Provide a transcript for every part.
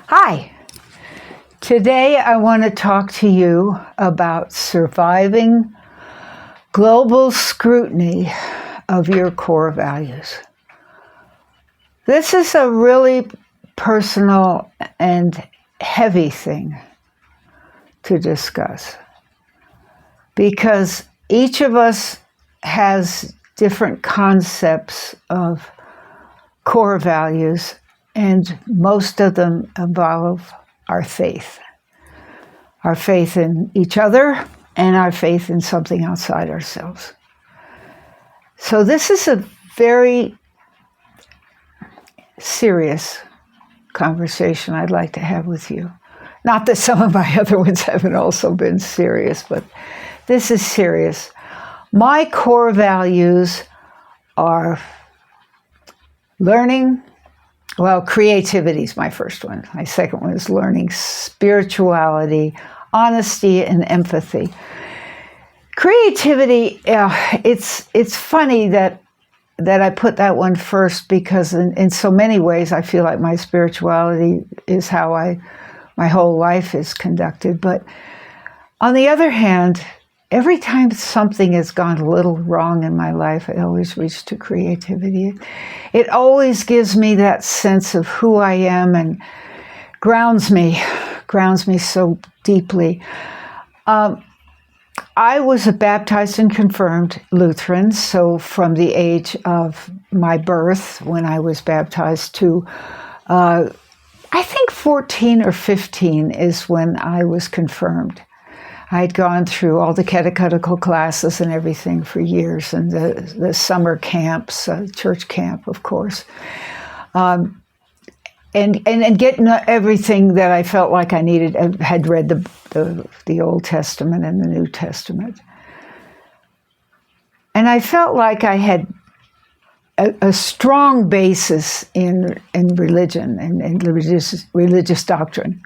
Hi. Today I want to talk to you about surviving global scrutiny of your core values. This is a really personal and heavy thing to discuss because each of us has different concepts of core values, and most of them involve our faith in each other and our faith in something outside ourselves. So this is a very serious conversation I'd like to have with you. Not that some of my other ones haven't also been serious, but this is serious. My core values are learning. Well, creativity is my first one. My second one is learning, spirituality, honesty, and empathy. Creativity, it's funny that I put that one first because in so many ways I feel like my spirituality is how my whole life is conducted. But on the other hand, every time something has gone a little wrong in my life, I always reach to creativity. It always gives me that sense of who I am and grounds me so deeply. I was a baptized and confirmed Lutheran, so from the age of my birth, when I was baptized, to I think 14 or 15 is when I was confirmed. I'd gone through all the catechetical classes and everything for years, and the summer camps, church camp, of course, and getting everything that I felt like I needed. I had read the Old Testament and the New Testament, and I felt like I had a strong basis in religion and religious doctrine.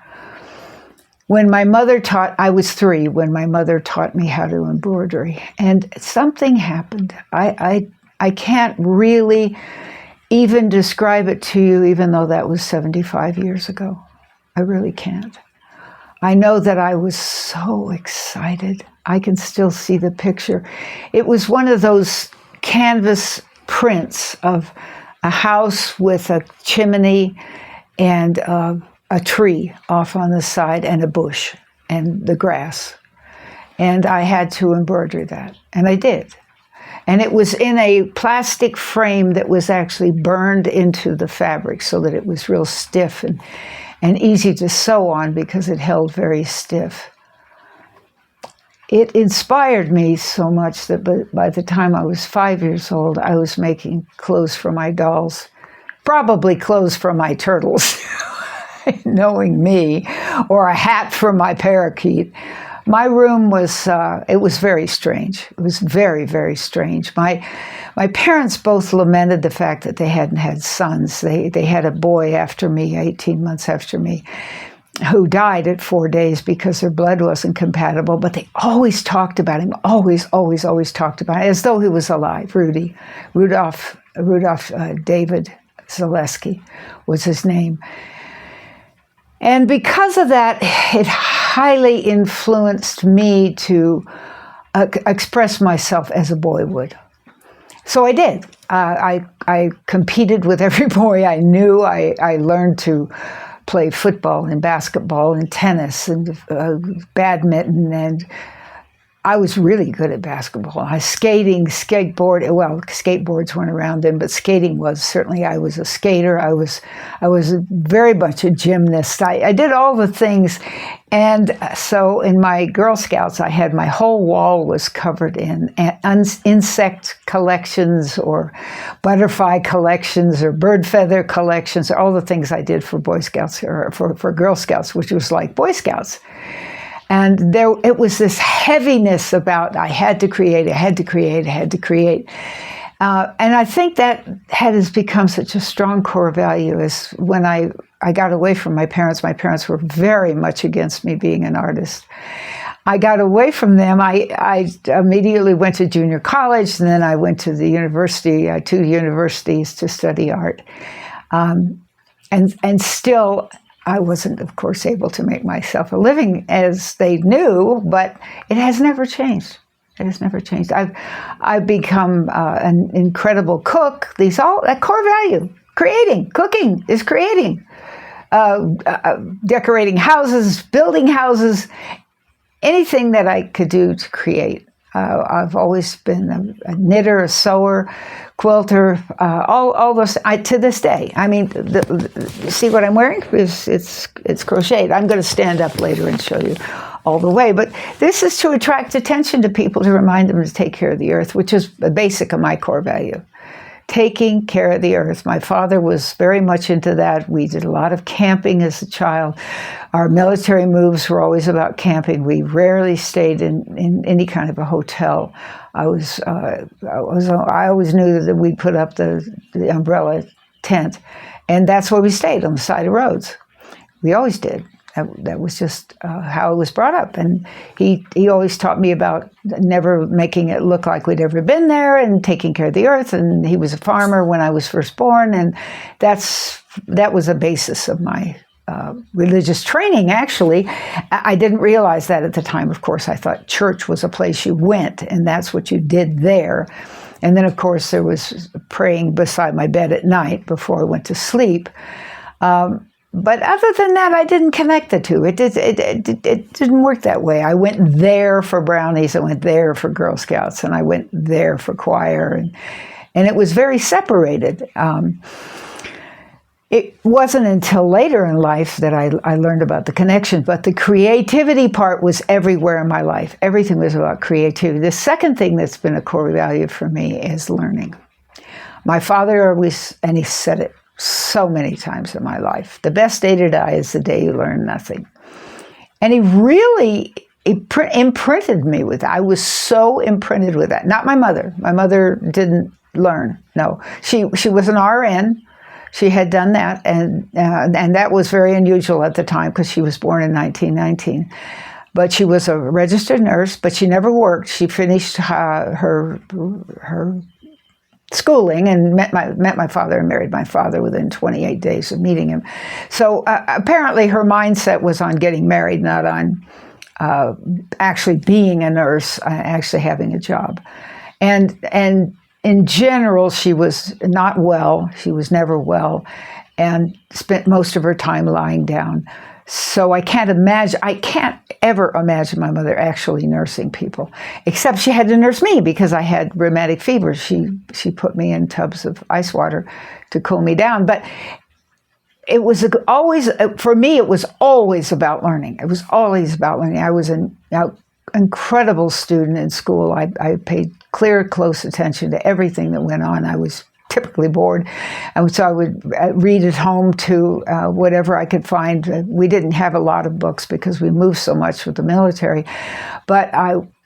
When my mother I was 3 when my mother taught me how to embroidery, and something happened. I can't really even describe it to you, even though that was 75 years ago. I really can't. I know that I was so excited. I can still see the picture. It was one of those canvas prints of a house with a chimney and a tree off on the side and a bush and the grass. And I had to embroider that, and I did. And it was in a plastic frame that was actually burned into the fabric so that it was real stiff and easy to sew on because it held very stiff. It inspired me so much that by the time I was 5 years old, I was making clothes for my dolls, probably clothes for my turtles. Knowing me, or a hat for my parakeet. My room was, it was very strange. It was very, very strange. My parents both lamented the fact that they hadn't had sons. They had a boy after me, 18 months after me, who died at 4 days because their blood wasn't compatible, but they always talked about him, always talked about him, as though he was alive. Rudolph David Zaleski was his name. And because of that, it highly influenced me to express myself as a boy would. So I did. I competed with every boy I knew. I learned to play football and basketball and tennis and badminton, and I was really good at basketball. Skateboard. Well, skateboards weren't around then, but skating was. Certainly I was a skater. I was very much a gymnast. I did all the things. And so in my Girl Scouts, I had my whole wall was covered in insect collections or butterfly collections or bird feather collections, or all the things I did for Boy Scouts or for Girl Scouts, which was like Boy Scouts. And it was this heaviness about I had to create. And I think that has become such a strong core value is when I got away from my parents. My parents were very much against me being an artist. I got away from them. I immediately went to junior college, and then I went to the university, 2 universities to study art. And still I wasn't, of course, able to make myself a living as they knew, but it has never changed. It has never changed. I've become an incredible cook. These all a core value. Creating, cooking is creating. Decorating houses, building houses, anything that I could do to create. I've always been a knitter, a sewer, quilter, all those. To this day, I mean, see what I'm wearing? It's crocheted. I'm going to stand up later and show you all the way. But this is to attract attention to people, to remind them to take care of the earth, which is the basic of my core value. Taking care of the earth. My father was very much into that. We did a lot of camping as a child. Our military moves were always about camping. We rarely stayed in any kind of a hotel. I always knew that we'd put up the umbrella tent, and that's where we stayed, on the side of roads. We always did. That was just how I was brought up. And he always taught me about never making it look like we'd ever been there, and taking care of the earth. And he was a farmer when I was first born. And that was a basis of my religious training, actually. I didn't realize that at the time, of course. I thought church was a place you went, and that's what you did there. And then, of course, there was praying beside my bed at night before I went to sleep. But other than that, I didn't connect the two. It didn't work that way. I went there for brownies, I went there for Girl Scouts, and I went there for choir, and it was very separated. It wasn't until later in life that I learned about the connection, but the creativity part was everywhere in my life. Everything was about creativity. The second thing that's been a core value for me is learning. My father always, and he said it so many times in my life, the best day to die is the day you learn nothing. And he really imprinted me with that. I was so imprinted with that. Not my mother. My mother didn't learn. No, she was an RN. She had done that, and that was very unusual at the time because she was born in 1919. But she was a registered nurse, but she never worked. She finished her schooling and met my father and married my father within 28 days of meeting him. So apparently her mindset was on getting married, not on actually being a nurse, actually having a job. And in general, she was not well. She was never well, and spent most of her time lying down. So I can't ever imagine my mother actually nursing people, except she had to nurse me because I had rheumatic fever. She put me in tubs of ice water to cool me down. But it was always, for me, it was always about learning. It was always about learning. I was an incredible student in school. I paid close attention to everything that went on. I was typically bored, and so I would read at home to whatever I could find. We didn't have a lot of books because we moved so much with the military, but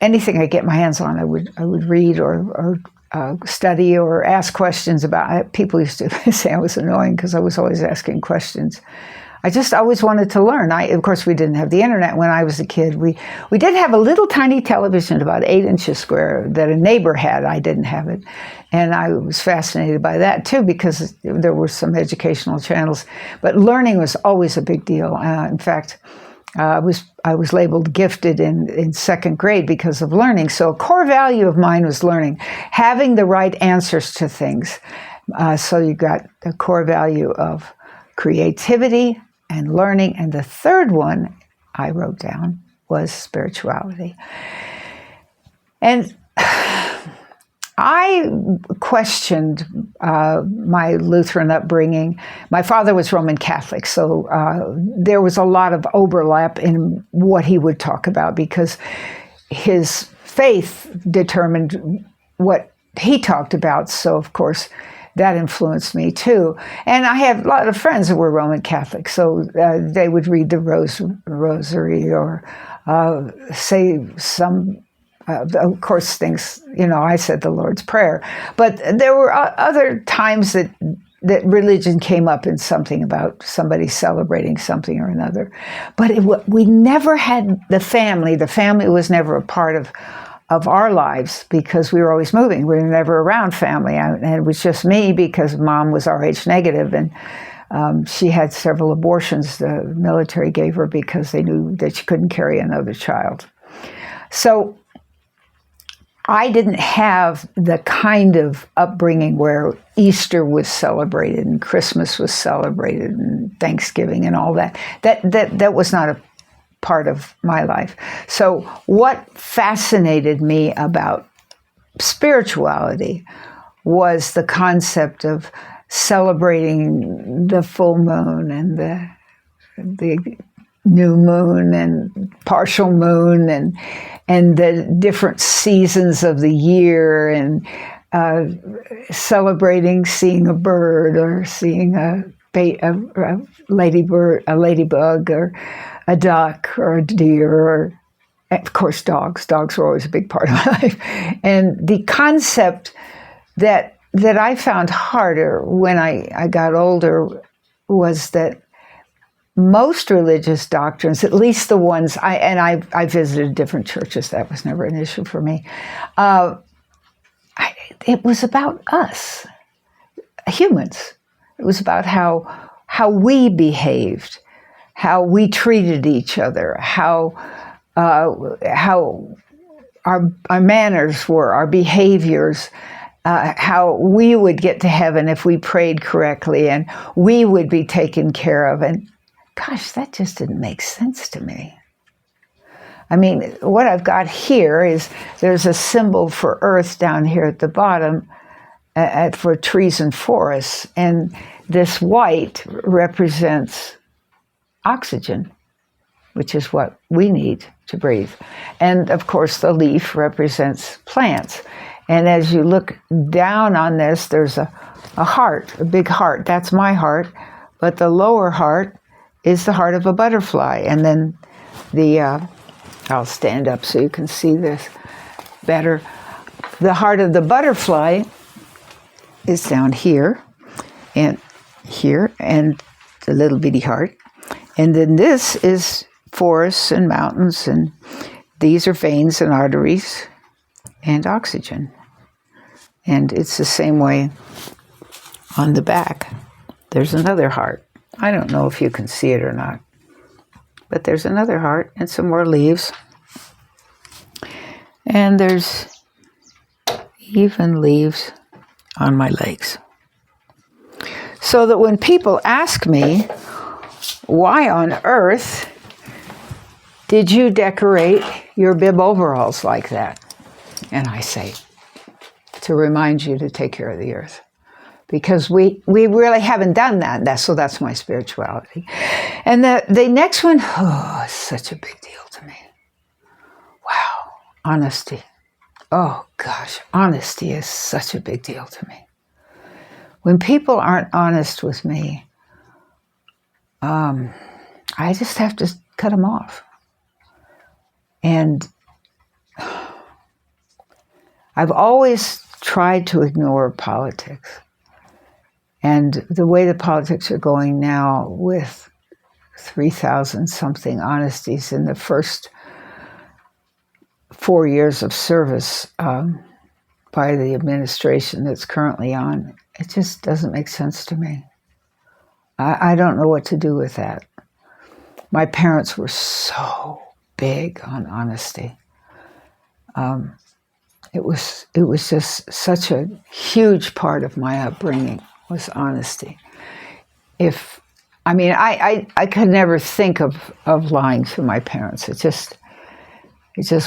anything I get my hands on, I would read or study or ask questions about. People used to say I was annoying because I was always asking questions. I just always wanted to learn. Of course, we didn't have the internet when I was a kid. We did have a little tiny television, about 8 inches square, that a neighbor had. I didn't have it. And I was fascinated by that, too, because there were some educational channels. But learning was always a big deal. In fact, I was labeled gifted in second grade because of learning. So a core value of mine was learning, having the right answers to things. So you got the core value of creativity and learning. And the third one I wrote down was spirituality. And I questioned my Lutheran upbringing. My father was Roman Catholic, so there was a lot of overlap in what he would talk about because his faith determined what he talked about. So, of course, that influenced me too. And I had a lot of friends who were Roman Catholic, so they would read the rosary or say some, of course, things, I said the Lord's Prayer. But there were other times that religion came up in something about somebody celebrating something or another. But we never had the family. The family was never a part of our lives because we were always moving. We were never around family. And it was just me because mom was Rh negative. And She had several abortions the military gave her because they knew that she couldn't carry another child. So I didn't have the kind of upbringing where Easter was celebrated and Christmas was celebrated and Thanksgiving and all that. That was not a part of my life. So what fascinated me about spirituality was the concept of celebrating the full moon and the new moon and partial moon and the different seasons of the year, and celebrating seeing a bird or seeing a ladybird, a ladybug, or a duck or a deer, or of course dogs. Dogs were always a big part of my life. And the concept that I found harder when I got older was that most religious doctrines, at least the ones I visited different churches, that was never an issue for me. It was about us, humans. It was about how we behaved, how we treated each other, how our manners were, our behaviors, how we would get to heaven if we prayed correctly, and we would be taken care of. And gosh, that just didn't make sense to me. I mean, what I've got here is there's a symbol for Earth down here at the bottom for trees and forests, and this white represents oxygen, which is what we need to breathe. And of course, the leaf represents plants. And as you look down on this, there's a heart, a big heart. That's my heart. But the lower heart is the heart of a butterfly. And then I'll stand up so you can see this better. The heart of the butterfly is down here, and the little bitty heart. And then this is forests and mountains, and these are veins and arteries and oxygen. And it's the same way on the back. There's another heart. I don't know if you can see it or not, but there's another heart and some more leaves. And there's even leaves on my legs. So that when people ask me, why on earth did you decorate your bib overalls like that? And I say, to remind you to take care of the earth. Because we really haven't done that. So that's my spirituality. And the next one, it's such a big deal to me. Wow, honesty. Oh gosh, honesty is such a big deal to me. When people aren't honest with me, I just have to cut them off. And I've always tried to ignore politics. And the way the politics are going now, with 3,000 something honesties in the first 4 years of service by the administration that's currently on, it just doesn't make sense to me. I don't know what to do with that. My parents were so big on honesty. It was just such a huge part of my upbringing was honesty. I could never think of lying to my parents. It just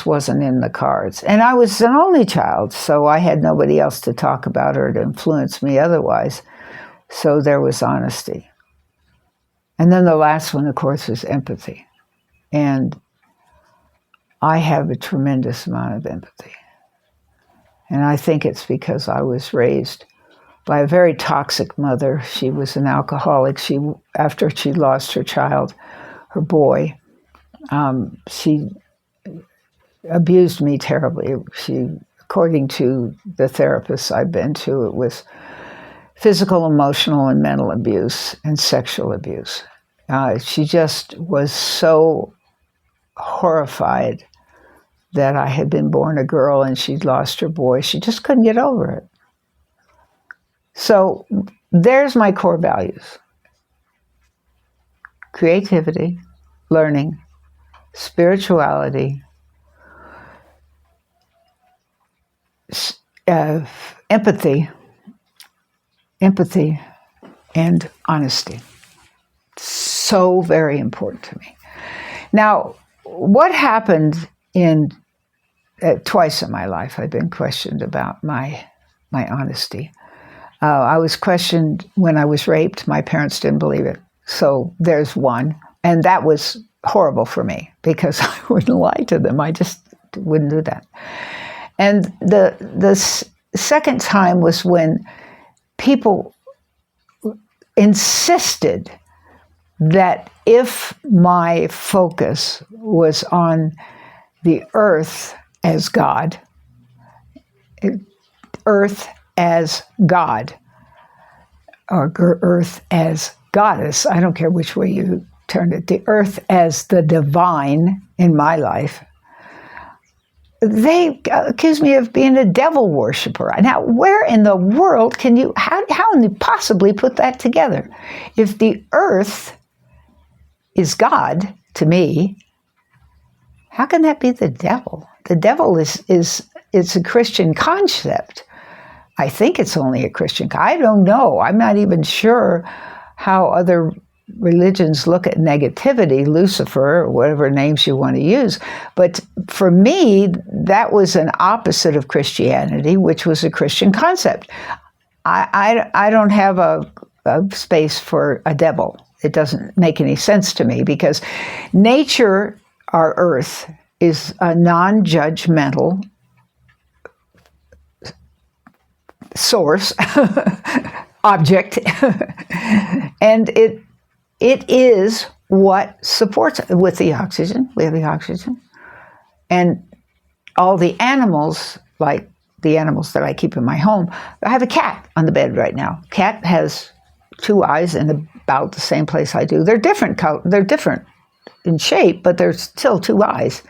wasn't in the cards. And I was an only child, so I had nobody else to talk about or to influence me otherwise. So there was honesty. And then the last one, of course, is empathy. And I have a tremendous amount of empathy. And I think it's because I was raised by a very toxic mother. She was an alcoholic. After she lost her child, her boy, she abused me terribly. According to the therapists I've been to, it was physical, emotional, and mental abuse and sexual abuse. She just was so horrified that I had been born a girl and she'd lost her boy. She just couldn't get over it. So there's my core values. creativity, learning, spirituality, empathy, and honesty. So very important to me. Now, what happened twice in my life, I've been questioned about my honesty. I was questioned when I was raped. My parents didn't believe it. So there's one. And that was horrible for me because I wouldn't lie to them. I just wouldn't do that. And the second time was when people insisted that if my focus was on the earth as God, earth as God, or earth as goddess, I don't care which way you turn it, the earth as the divine in my life, they accuse me of being a devil worshiper. Now, where in the world can you, how can you possibly put that together? If the earth is God to me, how can that be the devil? The devil it's a Christian concept. I think it's only a Christian. I don't know. I'm not even sure how other religions look at negativity, Lucifer, or whatever names you want to use. But for me, that was an opposite of Christianity, which was a Christian concept. I don't have a space for a devil. It doesn't make any sense to me because nature, our earth, is a non-judgmental source, object, and it is what supports it. With the oxygen, we have the oxygen, and all the animals, like the animals that I keep in my home. I have a cat on the bed right now. Cat has 2 eyes in about the same place I do. They're different. They're different in shape, but there's still 2 eyes,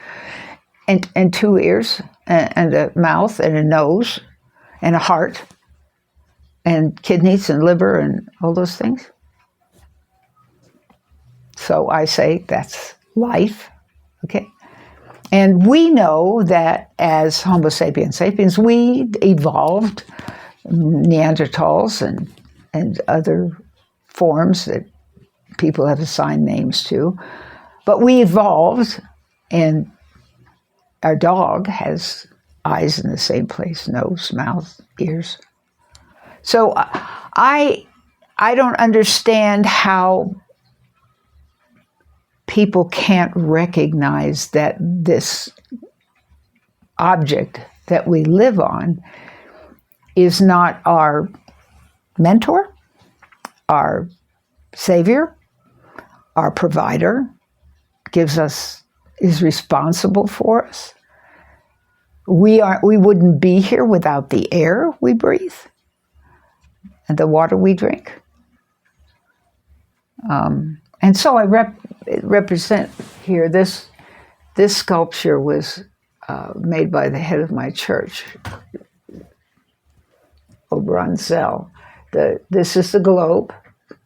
and 2 ears, and a mouth, and a nose, and a heart, and kidneys, and liver, and all those things. So I say that's life, okay? And we know that as Homo sapiens sapiens, we evolved, Neanderthals and other forms that people have assigned names to, but we evolved, and our dog has eyes in the same place, nose, mouth, ears. So I don't understand how people can't recognize that this object that we live on is not our mentor, our savior, our provider, is responsible for us. We wouldn't be here without the air we breathe and the water we drink. And so I represent here, this sculpture was made by the head of my church, Obranzel. This is the globe,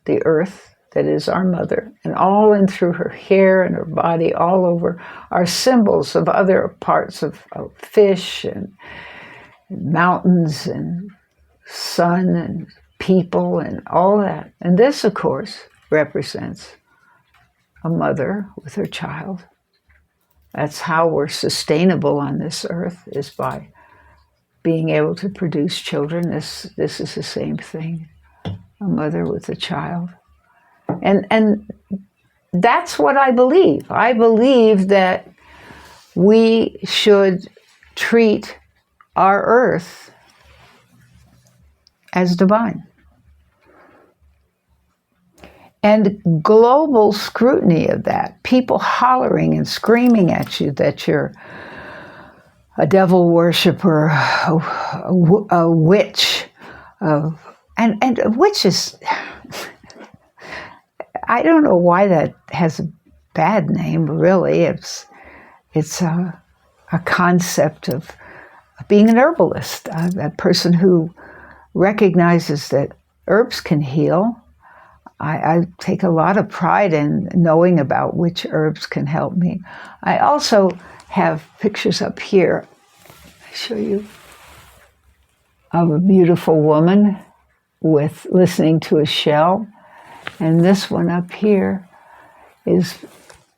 the earth that is our mother, and all in through her hair and her body, all over, are symbols of other parts of fish and mountains and sun and people and all that. And this, of course, represents a mother with her child. That's how we're sustainable on this earth, is by being able to produce children. This is the same thing, a mother with a child. And that's what I believe. I believe that we should treat our earth as divine. And global scrutiny of that, people hollering and screaming at you that you're a devil worshiper, a witch, and a witch is, I don't know why that has a bad name, really. It's a concept of being an herbalist, a person who recognizes that herbs can heal. I take a lot of pride in knowing about which herbs can help me. I also have pictures up here. I show you of a beautiful woman with listening to a shell, and this one up here is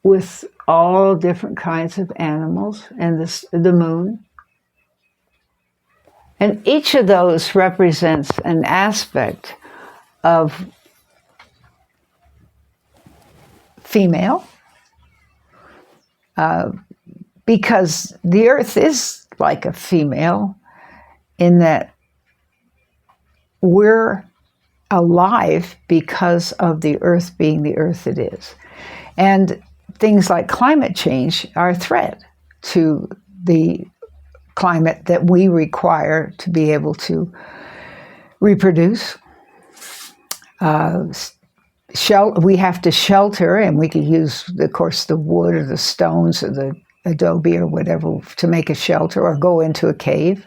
with all different kinds of animals and the moon. And each of those represents an aspect of female, because the earth is like a female in that we're alive because of the earth being the earth it is. And things like climate change are a threat to the climate that we require to be able to reproduce. We have to shelter, and we could use, of course, the wood or the stones or the adobe or whatever to make a shelter, or go into a cave.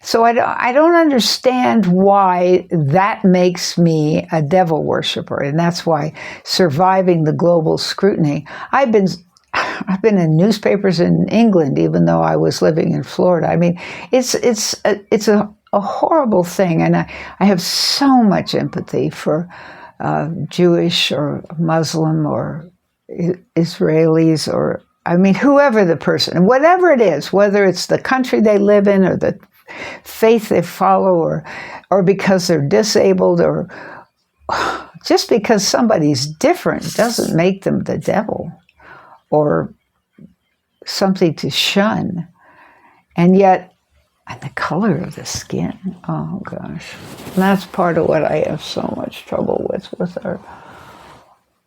So I don't understand why that makes me a devil worshiper, and that's why surviving the global scrutiny. I've been in newspapers in England, even though I was living in Florida. I mean, it's a horrible thing, and I have so much empathy for Jewish or Muslim or Israelis, or I mean, whoever the person, whatever it is, whether it's the country they live in or the faith they follow, or because they're disabled, or just because somebody's different doesn't make them the devil or something to shun. And yet, and the color of the skin, oh gosh, and that's part of what I have so much trouble with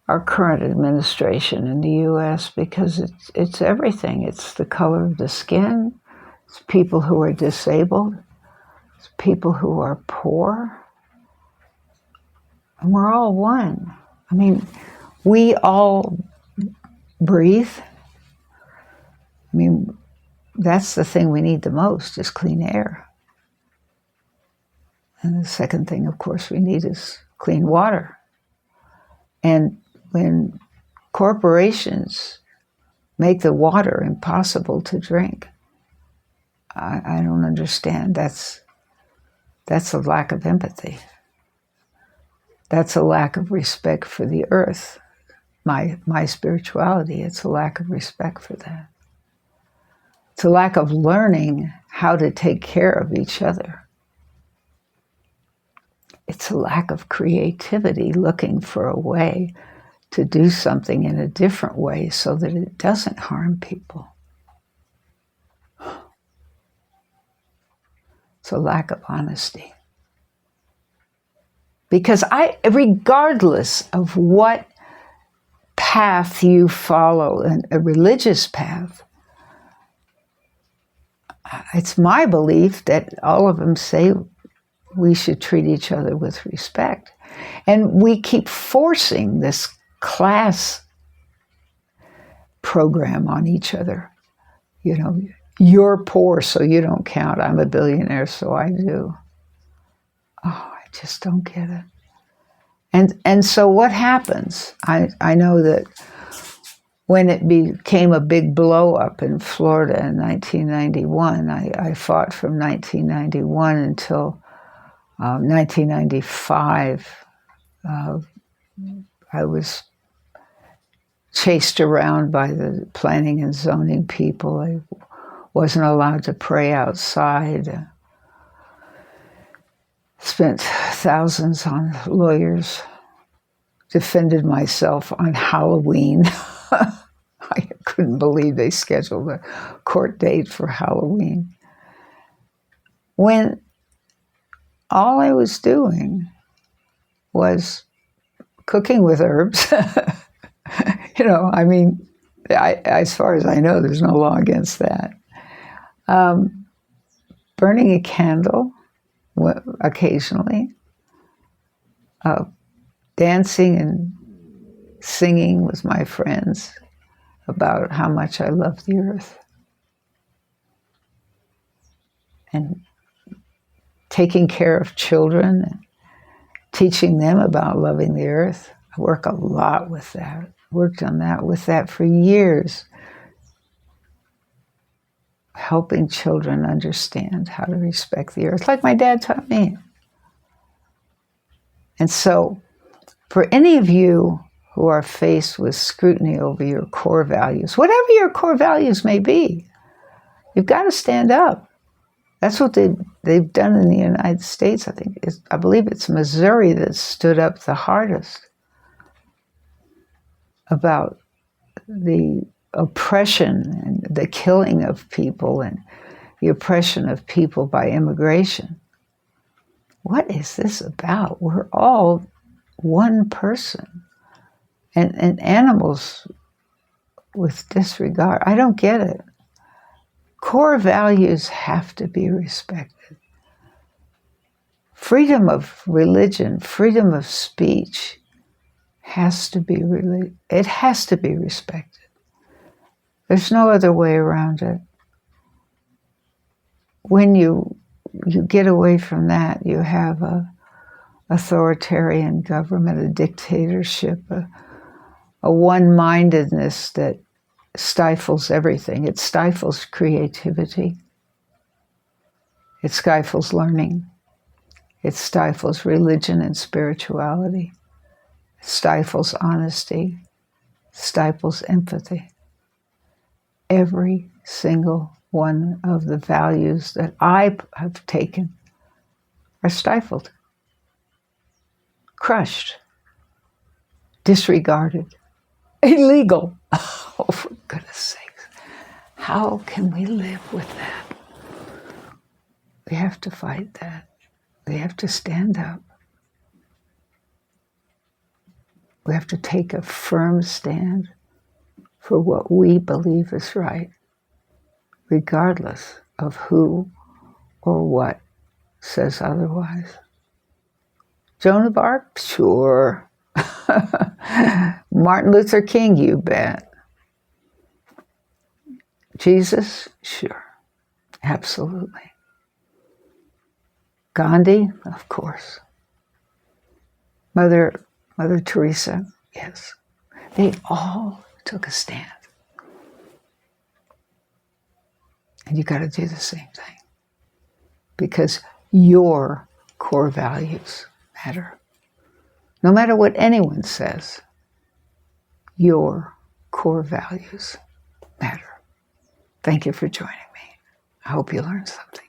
our current administration in the U.S., because it's everything. It's the color of the skin. It's people who are disabled. It's people who are poor. And we're all one. I mean, we all breathe. I mean, that's the thing we need the most, is clean air. And the second thing, of course, we need is clean water. And when corporations make the water impossible to drink, I don't understand. That's a lack of empathy. That's a lack of respect for the earth. My spirituality, it's a lack of respect for that. It's a lack of learning how to take care of each other. It's a lack of creativity, looking for a way to do something in a different way so that it doesn't harm people. It's a lack of honesty. Because regardless of what path you follow, a religious path, it's my belief that all of them say we should treat each other with respect. And we keep forcing this class program on each other. You know, you're poor, so you don't count. I'm a billionaire, so I do. Oh, I just don't get it. And so what happens? I know that when it became a big blow up in Florida in 1991, I fought from 1991 until 1995. I was chased around by the planning and zoning people. I wasn't allowed to pray outside. Spent thousands on lawyers. Defended myself on Halloween. I couldn't believe they scheduled a court date for Halloween, when all I was doing was cooking with herbs. You know, I mean, as far as I know, there's no law against that. Burning a candle occasionally, dancing and singing with my friends about how much I love the earth, and taking care of children, and teaching them about loving the earth. I work a lot with that. Worked on that with that for years. Helping children understand how to respect the earth, like my dad taught me. And so, for any of you who are faced with scrutiny over your core values, whatever your core values may be, you've got to stand up. That's what they've done in the United States. I believe it's Missouri that stood up the hardest about the oppression and the killing of people and the oppression of people by immigration. What is this about? We're all one person. And animals with disregard. I don't get it. Core values have to be respected. Freedom of religion, freedom of speech has to be it has to be respected. There's no other way around it. When you get away from that, you have a authoritarian government, a dictatorship, a one-mindedness that stifles everything. It stifles creativity. It stifles learning. It stifles religion and spirituality. It stifles honesty. It stifles empathy. Every single one of the values that I have taken are stifled, crushed, disregarded, illegal. Oh, for goodness sakes. How can we live with that? We have to fight that. We have to stand up. We have to take a firm stand for what we believe is right, regardless of who or what says otherwise. Joan of Arc? Sure. Martin Luther King? You bet. Jesus? Sure. Absolutely. Gandhi? Of course. Mother Teresa? Yes. They all took a stand. And you got to do the same thing. Because your core values matter. No matter what anyone says, your core values matter. Thank you for joining me. I hope you learned something.